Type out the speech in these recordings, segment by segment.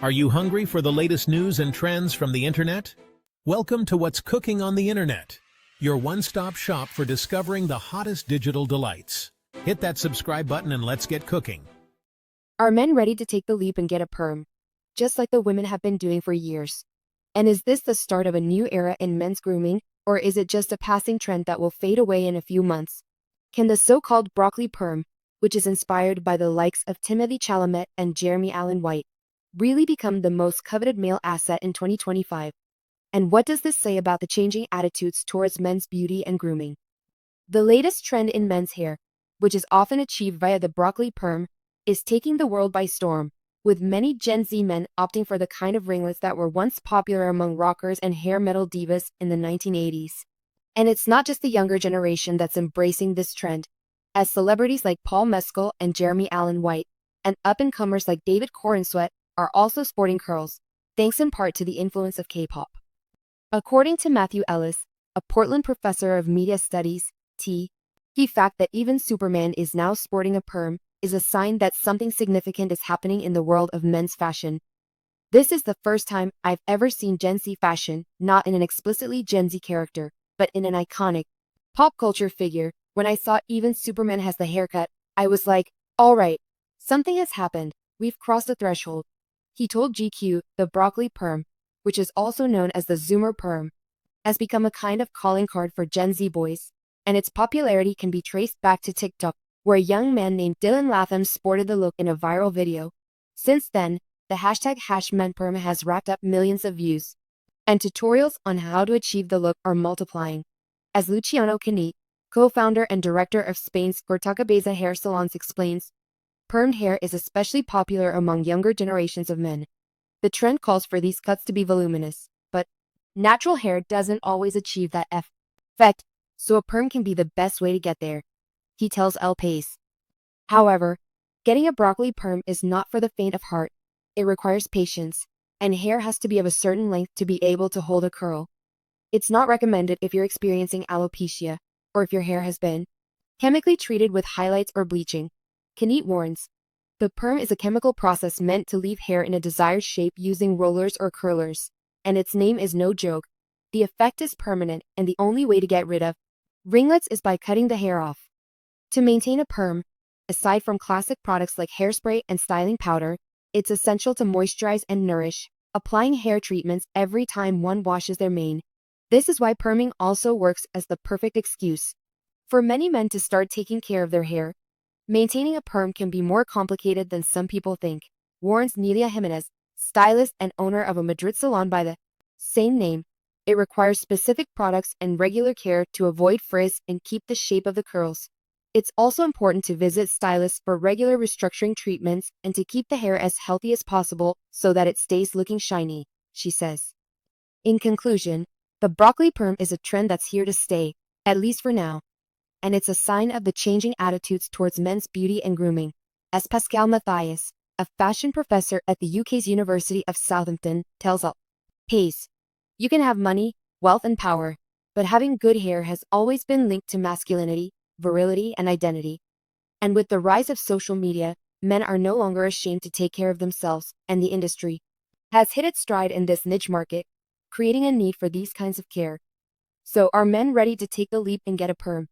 Are you hungry for the latest news and trends from the internet? Welcome to What's Cooking on the Internet, your one-stop shop for discovering the hottest digital delights. Hit that subscribe button and let's get cooking. Are men ready to take the leap and get a perm, just like the women have been doing for years? And is this the start of a new era in men's grooming, or is it just a passing trend that will fade away in a few months? Can the so-called broccoli perm, which is inspired by the likes of Timothée Chalamet and Jeremy Allen White, really become the most coveted male asset in 2025? And what does this say about the changing attitudes towards men's beauty and grooming? The latest trend in men's hair, which is often achieved via the broccoli perm, is taking the world by storm, with many Gen Z men opting for the kind of ringlets that were once popular among rockers and hair metal divas in the 1980s. And it's not just the younger generation that's embracing this trend, as celebrities like Paul Mescal and Jeremy Allen White, and up-and-comers like Corenswet are also sporting curls, thanks in part to the influence of K-pop. According to Matthew Ellis, a Portland professor of media studies, the fact that even Superman is now sporting a perm is a sign that something significant is happening in the world of men's fashion. This is the first time I've ever seen Gen Z fashion, not in an explicitly Gen Z character, but in an iconic pop culture figure. When I saw even Superman has the haircut, I was like, alright, something has happened, we've crossed the threshold. He told GQ, the broccoli perm, which is also known as the Zoomer perm, has become a kind of calling card for Gen Z boys, and its popularity can be traced back to TikTok, where a young man named Dylan Latham sported the look in a viral video. Since then, the hashtag #menperm has racked up millions of views, and tutorials on how to achieve the look are multiplying. As Luciano Canit, co-founder and director of Spain's Cortacabeza hair salons, explains, permed hair is especially popular among younger generations of men. The trend calls for these cuts to be voluminous, but natural hair doesn't always achieve that effect, so a perm can be the best way to get there, he tells El País. However, getting a broccoli perm is not for the faint of heart. It requires patience, and hair has to be of a certain length to be able to hold a curl. It's not recommended if you're experiencing alopecia, or if your hair has been chemically treated with highlights or bleaching. Canit warns, the perm is a chemical process meant to leave hair in a desired shape using rollers or curlers, and its name is no joke. The effect is permanent, and the only way to get rid of ringlets is by cutting the hair off. To maintain a perm, aside from classic products like hairspray and styling powder, it's essential to moisturize and nourish, applying hair treatments every time one washes their mane. This is why perming also works as the perfect excuse for many men to start taking care of their hair. Maintaining a perm can be more complicated than some people think, warns Nelia Jimenez, stylist and owner of a Madrid salon by the same name. It requires specific products and regular care to avoid frizz and keep the shape of the curls. It's also important to visit stylists for regular restructuring treatments and to keep the hair as healthy as possible so that it stays looking shiny, she says. In conclusion, the broccoli perm is a trend that's here to stay, at least for now. And it's a sign of the changing attitudes towards men's beauty and grooming. As Pascal Matthias, a fashion professor at the UK's University of Southampton, tells El País, you can have money, wealth and power, but having good hair has always been linked to masculinity, virility and identity. And with the rise of social media, men are no longer ashamed to take care of themselves, and the industry has hit its stride in this niche market, creating a need for these kinds of care. So are men ready to take the leap and get a perm?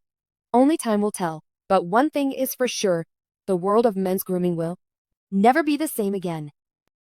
Only time will tell, but one thing is for sure, the world of men's grooming will never be the same again.